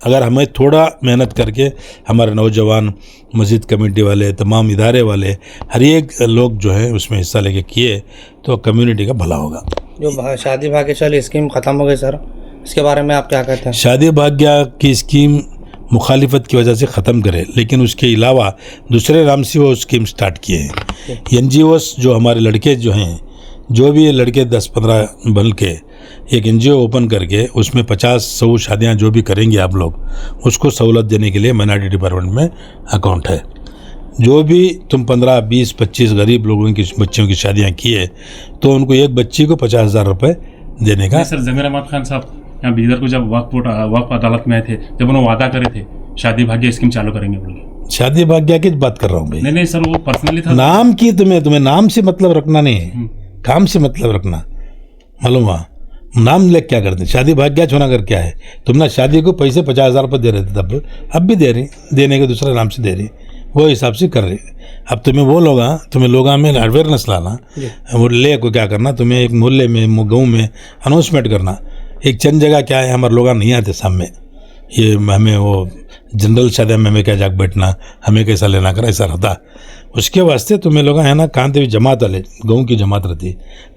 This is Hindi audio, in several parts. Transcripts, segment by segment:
अगर हमें थोड़ा मेहनत करके हमारे नौजवान, मस्जिद कमेटी वाले, तमाम इदारे वाले, हर एक लोग जो है उसमें हिस्सा लेके किए तो कम्युनिटी का भला होगा। जो शादी भाग्यशाली स्कीम ख़त्म हो गई सर, इसके बारे में आप क्या कहते हैं? शादी भाग्य की स्कीम मुखालिफत की वजह से ख़त्म करे, लेकिन उसके अलावा दूसरे नाम से वो स्कीम स्टार्ट किए हैं। NGOs जो हमारे लड़के जो हैं, जो भी लड़के 10-15 बन के एक NGO ओपन करके उसमें 50-100 शादियाँ जो भी करेंगे आप लोग, उसको सहूलत देने के लिए माइनॉरिटी डिपार्टमेंट में अकाउंट है। जो भी तुम 15, 20, 25 गरीब लोगों की बच्चियों की शादियाँ किए तो उनको एक बच्ची को 50,000 रुपये देने का। सर ज़मीर अहमद खान साहब यहाँ बीदर को जब वक्फ अदालत में आए थे, जब उन्होंने वादा करे थे शादी भाग्य स्कीम चालू करेंगे बोल के। शादी भाग्य की बात कर रहा हूँ भाई। नहीं सर, वो पर्सनली था। नाम की तुम्हें नाम से मतलब रखना नहीं है, काम से मतलब रखना। मालूम हुआ नाम ले क्या करते? शादी भाग्य होना कर क्या है? तुम ना शादी को पैसे 50,000 रुपये दे रहे थे तब, अब भी दे रही, देने के दूसरे नाम से दे रही, वो हिसाब से कर रही। अब तुम्हें वो लोग तुम्हें लोगों में अवेयरनेस लाना, वो ले को क्या करना, तुम्हें एक मोहल्ले में गाँव में अनाउंसमेंट करना। एक चंद जगह क्या है, हमारे लोग नहीं आते सामने, ये हमें वो जनरल शादी में हमें क्या जाग बैठना, हमें कैसा लेना कर, ऐसा रहता। उसके वास्ते तुम्हें लोग है ना कहाँ भी जमात वाले, गाँव की जमात रहती,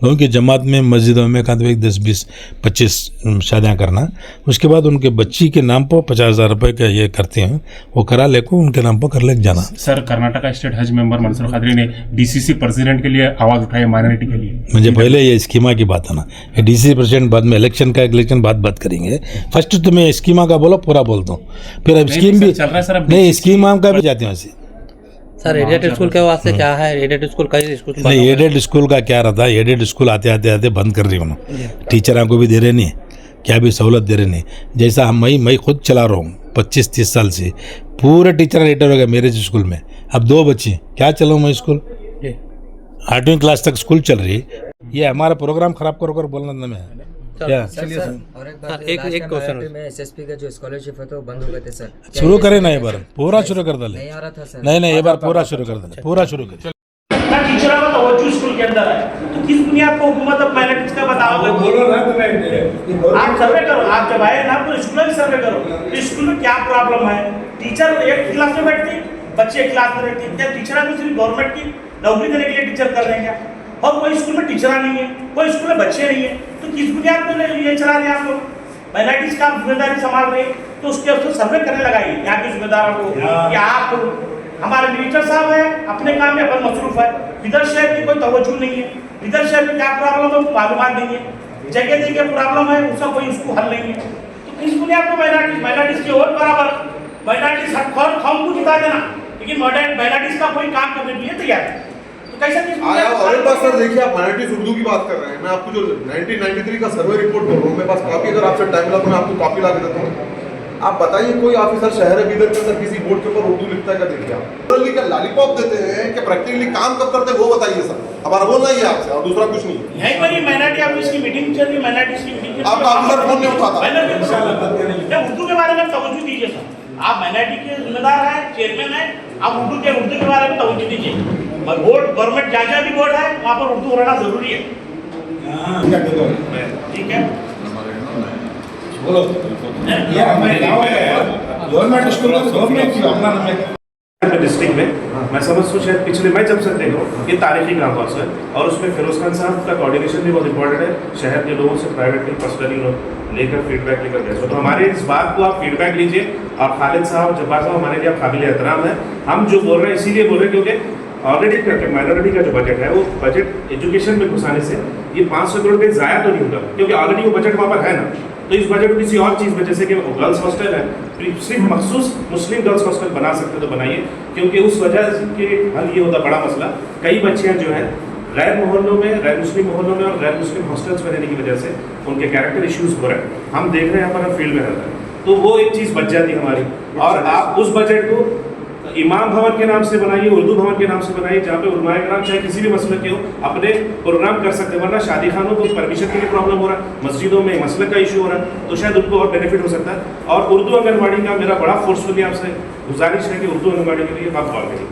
गाँव की जमात में मस्जिदों में कहाँ 10, 20, 25 शादियाँ करना। उसके बाद उनके बच्ची के नाम पर 50,000 रुपये का ये करते हैं, वो करा ले को उनके नाम पर कर ले जाना। सर कर्नाटका स्टेट हज मेंबर मंसूर खादरी ने DCC प्रेसिडेंट के लिए आवाज़ उठाई माइनॉरिटी के लिए। मुझे पहले ये स्कीमा की बात है ना, DCC प्रेसिडेंट बाद में इलेक्शन बात करेंगे। फर्स्ट तुम्हें स्कीमा का बोलो, पूरा बोल दो, फिर अब स्कीम भी चल रहा है सर। नहीं, स्कीमा का भी जाती हूँ ऐसे। सर एडेड स्कूल के वास्ते क्या है? एडेड स्कूल कई स्कूल नहीं, एडेड स्कूल का क्या रहता है, एडेड स्कूल आते बंद कर रही हूँ, टीचरों को भी दे रहे नहीं, क्या भी सहूलत दे रहे नहीं। जैसा मैं खुद चला रहा हूँ 25-30 साल से, पूरे टीचर रिटायर हो गए मेरे स्कूल में। अब 2 बच्चे क्या चलाऊँ मैं स्कूल, 8वीं क्लास तक स्कूल चल रही। ये हमारा प्रोग्राम खराब कर बोलना में है क्या? और एक क्वेश्चन में SSP का जो स्कॉलरशिप है तो बंद हो गए थे सर, शुरू करें ना, एक बार पूरा शुरू कर दे। नहीं आ रहा था सर। नहीं, ये बार पूरा शुरू कर दे, पूरा शुरू कर। टीचरों का तवज्जो स्कूल के अंदर है, तो किस बुनियाद पर हुकूमत अब माइनॉरिटीज का बताओगे? आप सर्वे करो, आप जब आए ना तो स्कूल में सर्वे करो, तो स्कूल में क्या प्रॉब्लम है। टीचर एक क्लास में बैठती, बच्चे एक क्लास में बैठती, क्या टीचर को सिर्फ गवर्नमेंट की नौकरी देने के लिए टीचर कर रहे हैं क्या? और कोई स्कूल में टीचर नहीं है, कोई स्कूल में बच्चे नहीं है, तो किस बुनियाद पर ये चला रहे हैं आप लोग? माइनॉरिटीज का जिम्मेदारी संभाल रहे, तो उसके उसको सर्वे करने लगाइए यहाँ के जिम्मेदारों को कि आप। हमारे मिनिस्टर साहब है अपने काम में अपन मसरूफ है, विदर शहर की कोई तवज्जो नहीं है, विदर शहर में क्या प्रॉब्लम है मालूमात नहीं है, जगह जगह प्रॉब्लम है उसका कोई उसको हल नहीं है। तो किस बुनियाद पर माइनॉरिटीज की और बराबर माइनॉरिटीज हम को जिता देना, लेकिन माइनॉरिटीज का कोई काम करने के लिए तैयार है, तो कैसे? और एक बात सर देखिए, आप माइनॉरिटीज उर्दू की बात कर रहे हैं, मैं आपको जो 1993 का सर्वे रिपोर्ट बोल रहा हूँ, मेरे पास कॉपी, अगर आपसे टाइम लगा तो मैं आपको कॉपी ला के देता हूँ। आप बताइए कोई ऑफिसर शहर बीदर के अंदर किसी बोर्ड के ऊपर उर्दू लिखता है क्या? देखिए आप क्या लॉलीपॉप देते हैं कि प्रैक्टिकली काम कब करते हैं वो बताइए सर, हमारा बोलना ही है आपसे और दूसरा कुछ नहीं है। यहीं पर ही माइनॉरिटी ऑफिस की मीटिंग चल रही, माइनॉरिटीज की मीटिंग, आपका ऑफिसर फोन नहीं उठाता। उर्दू के बारे में तवज्जो दीजिए सर, आप माइनॉरिटी के जिम्मेदार हैं, चेयरमैन हैं, आप उर्दू के बारे में तवज्जो दीजिए। बोर्ड गवर्नमेंट जहाँ भी बोर्ड है वहाँ पर उर्दू रहना जरूरी है, ठीक है? बोलो ये हमारे गांव में गवर्नमेंट स्कूल में गवर्नमेंट की अपना डिस्ट्रिक्ट में मैं समझता हूँ शायद पिछले मैं जब से देखा हूँ, ये तारीखी ग्राम पास है और उसमें फिरोज खान साहब का कोऑर्डिनेशन भी बहुत इंपॉर्टेंट है। शहर के लोगों से प्राइवेटली पर्सनली लेकर फीडबैक लेकर गए, तो हमारे इस बात को आप फीडबैक लीजिए। और खालिद साहब, जब्बार साहब हमारे लिए काबिल एहतराम है। हम जो बोल रहे हैं इसीलिए बोल रहे हैं क्योंकि ऑलरेडी माइनॉरिटी का जो बजट है वो बजट एजुकेशन में घुसाने से ये 500 करोड़ का ज़ाया तो नहीं होगा, क्योंकि ऑलरेडी वो बजट वहाँ पर है ना। तो इस बजट को किसी और चीज़ में, जैसे कि गर्ल्स हॉस्टल है, सिर्फ मखसूस मुस्लिम गर्ल्स हॉस्टल बना सकते तो बनाइए, क्योंकि उस वजह के हल ये होता बड़ा मसला। कई बच्चियाँ जो हैं गैर मोहल्लों में, गैर मुस्लिम मोहल्लों में और गैर मुस्लिम हॉस्टल्स में रहने की वजह से उनके कैरेक्टर इश्यूज हो रहे हैं। हम देख रहे हैं यहाँ पर फील्ड में रहता है, तो वो एक चीज़ बच जाती है हमारी। और आप उस बजट को इमाम भवन के नाम से बनाइए, उर्दू भवन के नाम से बनाइए, जहाँ पे उलमाए कराम चाहे किसी भी मसले के हो अपने प्रोग्राम कर सकते हैं। वरना शादी खानों को परमिशन के लिए प्रॉब्लम हो रहा है, मस्जिदों में मसले का इशू हो रहा है, तो शायद उनको और बेनिफिट हो सकता है। और उर्दू आंगनबाड़ी का मेरा बड़ा फोर्सफुली आपसे गुजारिश है कि उर्दू आंगनबाड़ी के लिए आप कॉल करिए।